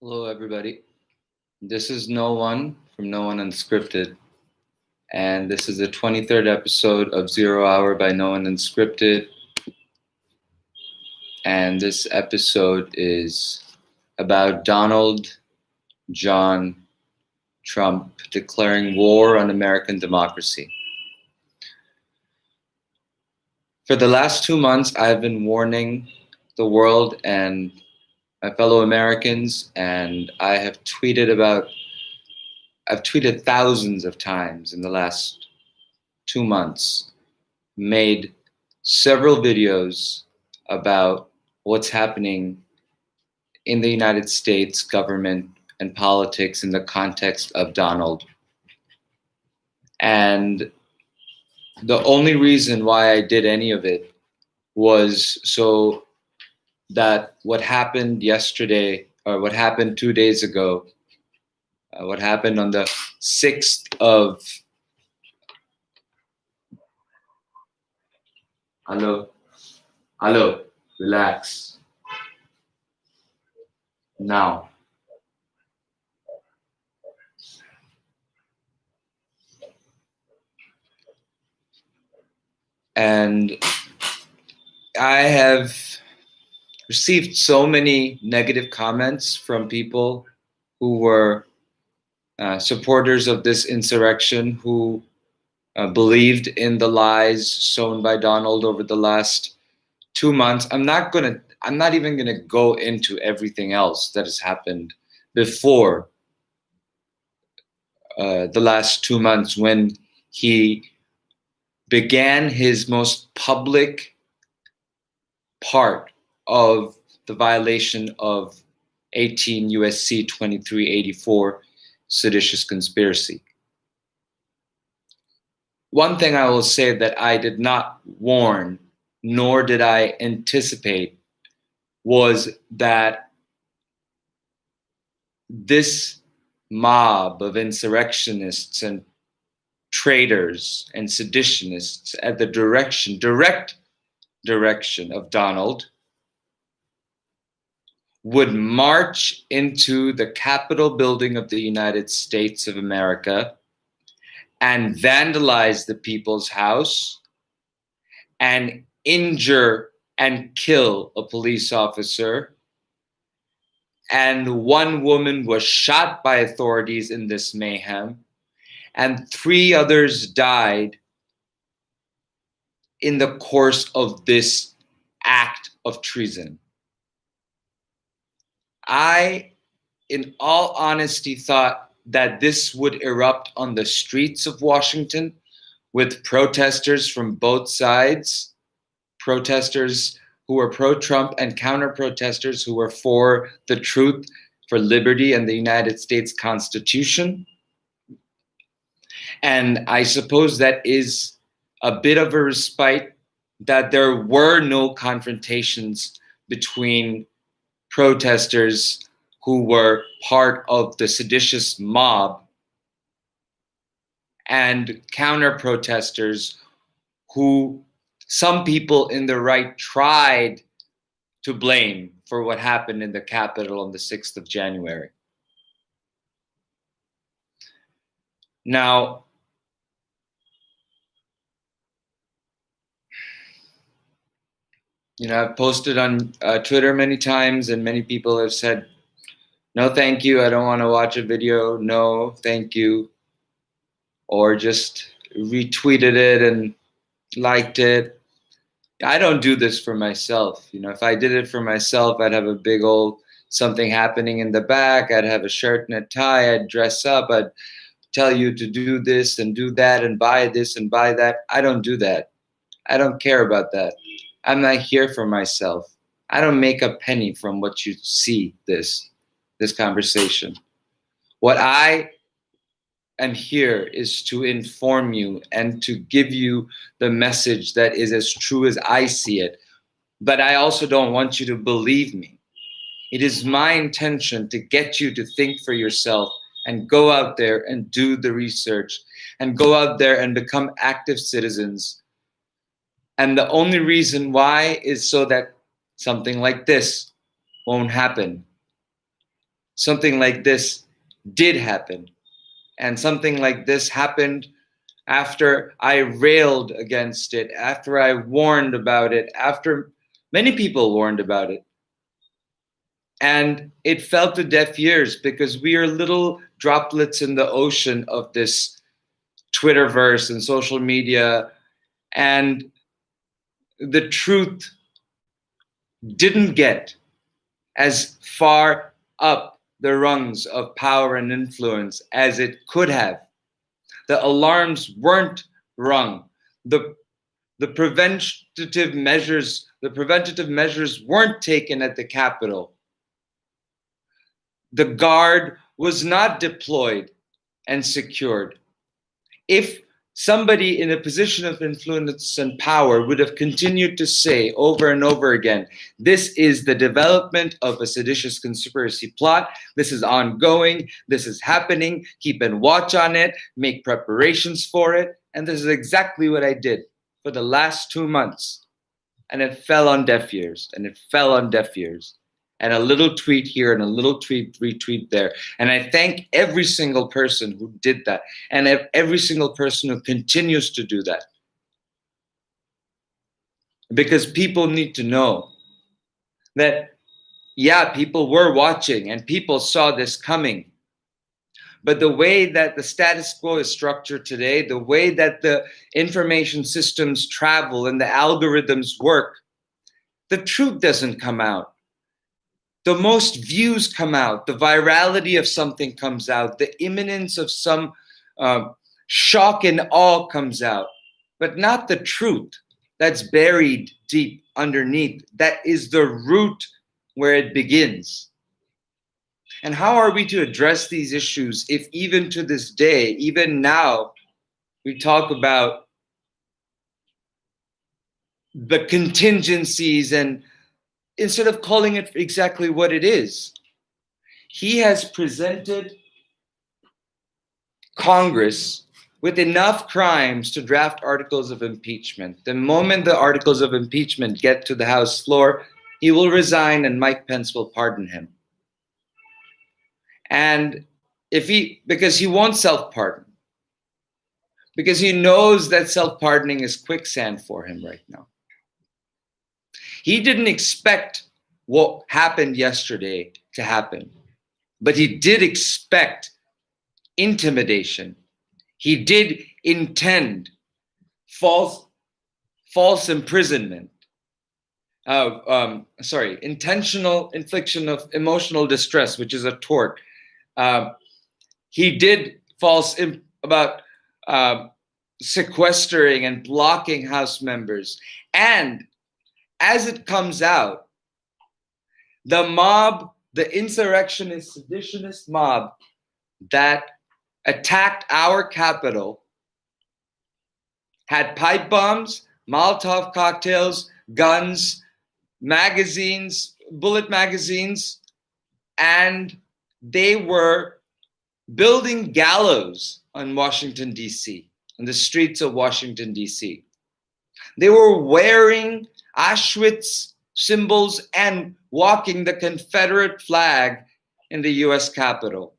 Hello, everybody. This is No One from No One Unscripted, and this is the 23rd episode of Zero Hour by No One Unscripted. And this episode is about Donald John Trump declaring war on American democracy. For the last 2 months, I've been warning the world and my fellow Americans, and I've tweeted thousands of times in the last 2 months, made several videos about what's happening in the United States government and politics in the context of Donald. And the only reason why I did any of it was so that what happened yesterday, or what happened 2 days ago, what happened on the 6th of Hello, relax. Now. And I have received so many negative comments from people who were supporters of this insurrection, who believed in the lies sown by Donald over the last 2 months. I'm not even gonna go into everything else that has happened before the last 2 months, when he began his most public part of the violation of 18 USC 2384 seditious conspiracy. One thing I will say that I did not warn, nor did I anticipate, was that this mob of insurrectionists and traitors and seditionists at the direct direction of Donald would march into the Capitol building of the United States of America and vandalize the People's House and injure and kill a police officer. And one woman was shot by authorities in this mayhem, and 3 others died in the course of this act of treason. I, in all honesty, thought that this would erupt on the streets of Washington with protesters from both sides, protesters who were pro-Trump and counter-protesters who were for the truth, for liberty, and the United States Constitution. And I suppose that is a bit of a respite that there were no confrontations between protesters who were part of the seditious mob and counter-protesters who some people in the right tried to blame for what happened in the Capitol on the 6th of January. Now, I've posted on Twitter many times, and many people have said, no, thank you, I don't want to watch a video, no, thank you, or just retweeted it and liked it. I don't do this for myself. If I did it for myself, I'd have a big old something happening in the back, I'd have a shirt and a tie, I'd dress up, I'd tell you to do this and do that and buy this and buy that. I don't do that. I don't care about that. I'm not here for myself. I don't make a penny from what you see this conversation. What I am here is to inform you and to give you the message that is as true as I see it. But I also don't want you to believe me. It is my intention to get you to think for yourself and go out there and do the research and go out there and become active citizens. And the only reason why is so that something like this won't happen. something like this did happen. And something like this happened after I railed against it, after I warned about it, after many people warned about it. And it fell to deaf ears because we are little droplets in the ocean of this Twitterverse and social media. And the truth didn't get as far up the rungs of power and influence as it could have. The alarms weren't rung. The preventative measures weren't taken at the Capitol. The guard was not deployed and secured. If somebody in a position of influence and power would have continued to say over and over again, this is the development of a seditious conspiracy plot, this is ongoing, this is happening, keep and watch on it, make preparations for it, and this is exactly what I did for the last 2 months. And it fell on deaf ears, and it fell on deaf ears. And a little tweet here and a little tweet retweet there. And I thank every single person who did that, and every single person who continues to do that. Because people need to know that, yeah, people were watching and people saw this coming. But the way that the status quo is structured today, the way that the information systems travel and the algorithms work, the truth doesn't come out. The most views come out, the virality of something comes out, the imminence of some shock and awe comes out, but not the truth that's buried deep underneath. That is the root where it begins. And how are we to address these issues if even to this day, even now, we talk about the contingencies and instead of calling it exactly what it is? He has presented Congress with enough crimes to draft articles of impeachment. The moment the articles of impeachment get to the House floor, he will resign and Mike Pence will pardon him. And because he won't self-pardon, because he knows that self-pardoning is quicksand for him right now. He didn't expect what happened yesterday to happen, but he did expect intimidation. He did intend false imprisonment. Intentional infliction of emotional distress, which is a tort. He did about sequestering and blocking House members. And as it comes out, the mob, the insurrectionist, seditionist mob that attacked our Capitol had pipe bombs, Molotov cocktails, guns, magazines, bullet magazines, and they were building gallows on Washington, D.C., on the streets of Washington, D.C. They were wearing Auschwitz symbols and walking the Confederate flag in the US Capitol.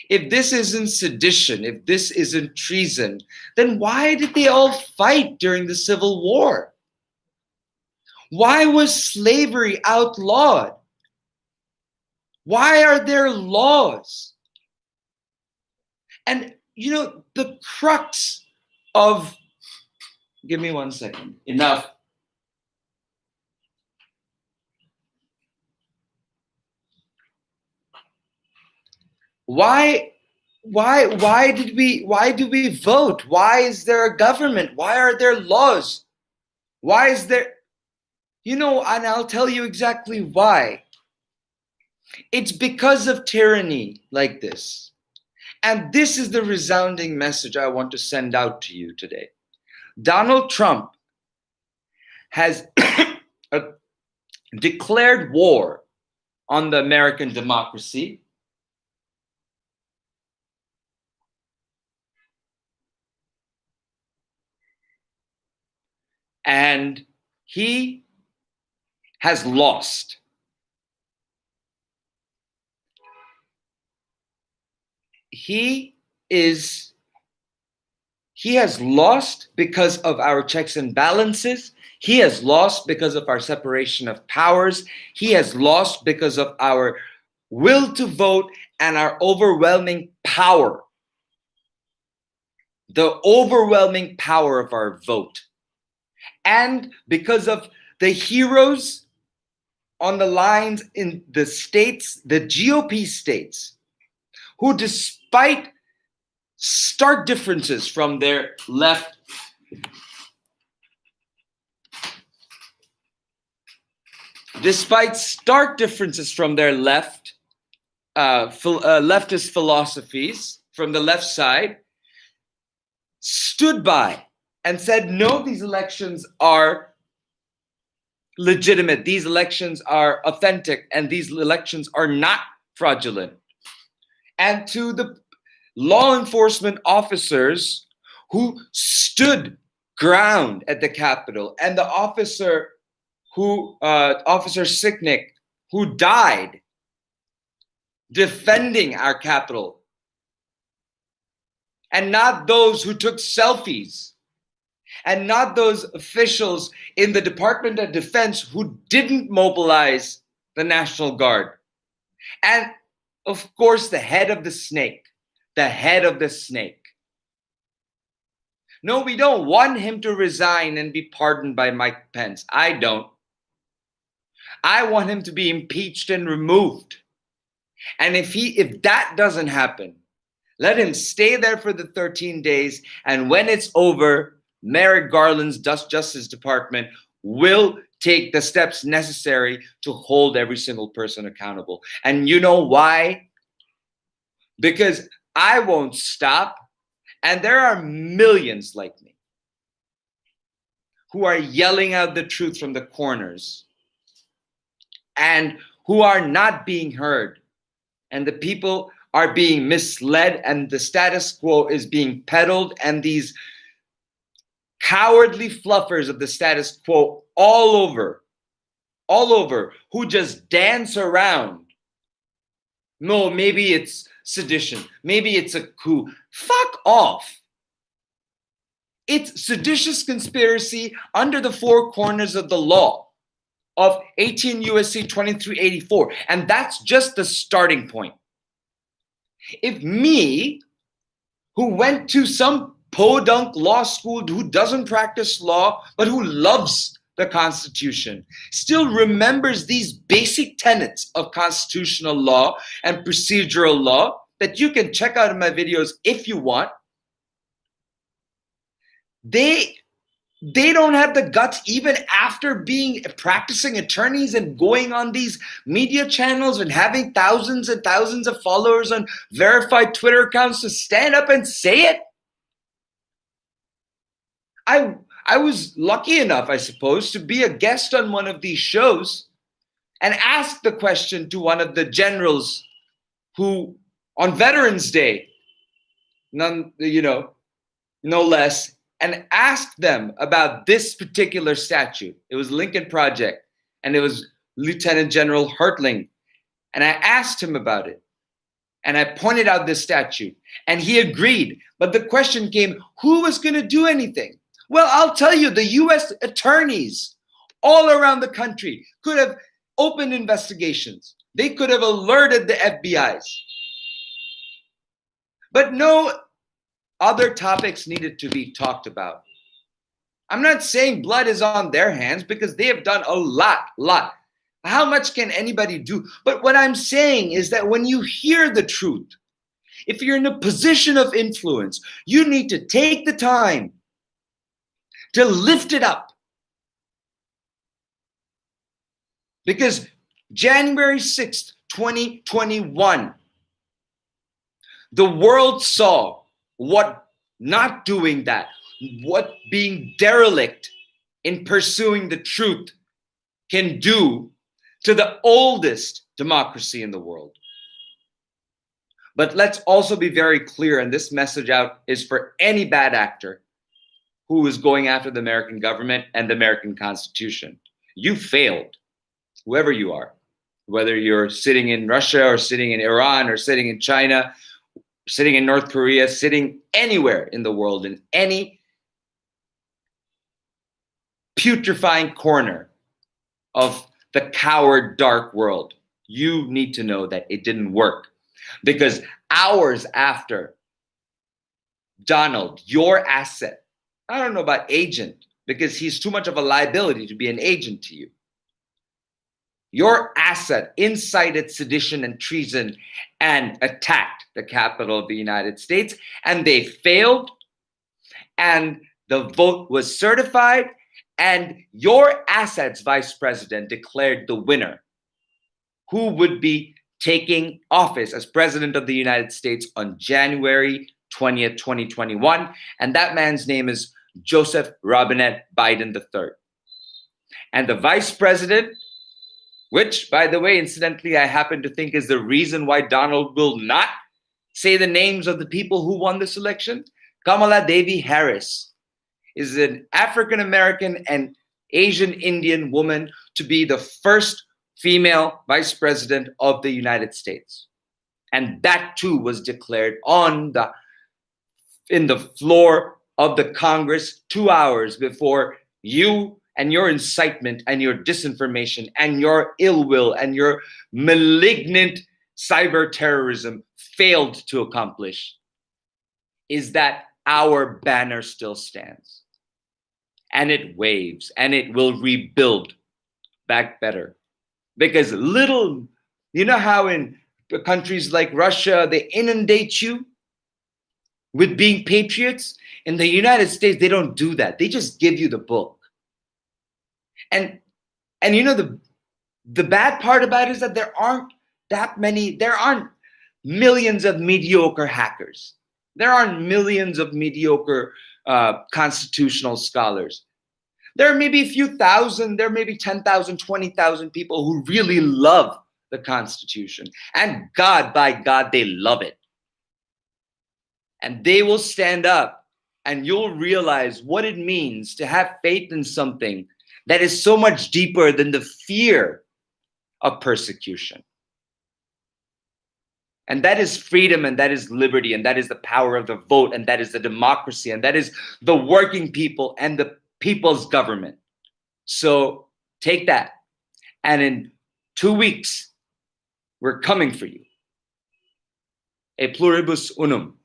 If this isn't sedition, if this isn't treason, then why did they all fight during the Civil War? Why was slavery outlawed? Why are there laws? And you know, the crux of, give me 1 second, enough. Why do we vote? Why is there a government? Why are there laws? Why is there, and I'll tell you exactly why. It's because of tyranny like this. And this is the resounding message I want to send out to you today. Donald Trump has declared war on the American democracy. And he has lost. he has lost because of our checks and balances. He has lost because of our separation of powers. He has lost because of our will to vote and our overwhelming power. The overwhelming power of our vote. And because of the heroes on the lines in the states, the GOP states, who despite stark differences from their left, leftist philosophies from the left side, stood by and said, no, these elections are legitimate, these elections are authentic, and these elections are not fraudulent. And to the law enforcement officers who stood ground at the Capitol, and the officer Sicknick, who died defending our Capitol, and not those who took selfies, and not those officials in the Department of Defense who didn't mobilize the National Guard. And of course, the head of the snake. No, we don't want him to resign and be pardoned by Mike Pence. I don't. I want him to be impeached and removed. And if that doesn't happen, let him stay there for the 13 days. And when it's over, Merrick Garland's Justice Department will take the steps necessary to hold every single person accountable. And you know why? Because I won't stop. And there are millions like me who are yelling out the truth from the corners and who are not being heard. And the people are being misled, and the status quo is being peddled, and these cowardly fluffers of the status quo all over, who just dance around. No, maybe it's sedition. Maybe it's a coup. Fuck off. It's seditious conspiracy under the four corners of the law of 18 USC 2384. And that's just the starting point. If me, who went to some podunk law school, who doesn't practice law, but who loves the Constitution, still remembers these basic tenets of constitutional law and procedural law that you can check out in my videos if you want, they don't have the guts, even after being practicing attorneys and going on these media channels and having thousands and thousands of followers on verified Twitter accounts, to stand up and say it. I was lucky enough, I suppose, to be a guest on one of these shows and ask the question to one of the generals who, on Veterans Day, no less, and asked them about this particular statute. It was Lincoln Project, and it was Lieutenant General Hertling. And I asked him about it. And I pointed out this statute, and he agreed. But the question came, who was going to do anything? Well, I'll tell you, the US attorneys all around the country could have opened investigations. They could have alerted the FBIs. But no other topics needed to be talked about. I'm not saying blood is on their hands, because they have done a lot. How much can anybody do? But what I'm saying is that when you hear the truth, if you're in a position of influence, you need to take the time to lift it up. Because January 6th, 2021, the world saw what not doing that, what being derelict in pursuing the truth can do to the oldest democracy in the world. But let's also be very clear, and this message out is for any bad actor who is going after the American government and the American Constitution. You failed, whoever you are, whether you're sitting in Russia or sitting in Iran or sitting in China, sitting in North Korea, sitting anywhere in the world, in any putrefying corner of the coward dark world, you need to know that it didn't work. Because hours after Donald, your asset, I don't know about agent, because he's too much of a liability to be an agent to you. Your asset incited sedition and treason and attacked the capital of the United States, and they failed, and the vote was certified, and your assets vice president declared the winner, who would be taking office as president of the United States on January 20th, 2021. And that man's name is Joseph Robinette Biden III. And the vice president, which, by the way, incidentally, I happen to think is the reason why Donald will not say the names of the people who won this election, Kamala Devi Harris is an African American and Asian Indian woman to be the first female vice president of the United States. And that too was declared in the floor of the Congress 2 hours before you and your incitement and your disinformation and your ill will and your malignant cyber terrorism failed to accomplish, is that our banner still stands. And it waves, and it will rebuild back better. Because you know how in countries like Russia, they inundate you with being patriots? In the United States, they don't do that. They just give you the book. And you know, the bad part about it is that there aren't millions of mediocre hackers. There aren't millions of mediocre constitutional scholars. There are maybe a few thousand, there may be 10,000, 20,000 people who really love the Constitution. And by God, they love it. And they will stand up, and you'll realize what it means to have faith in something that is so much deeper than the fear of persecution. And that is freedom, and that is liberty, and that is the power of the vote, and that is the democracy, and that is the working people and the people's government. So take that. And in 2 weeks, we're coming for you. E pluribus unum.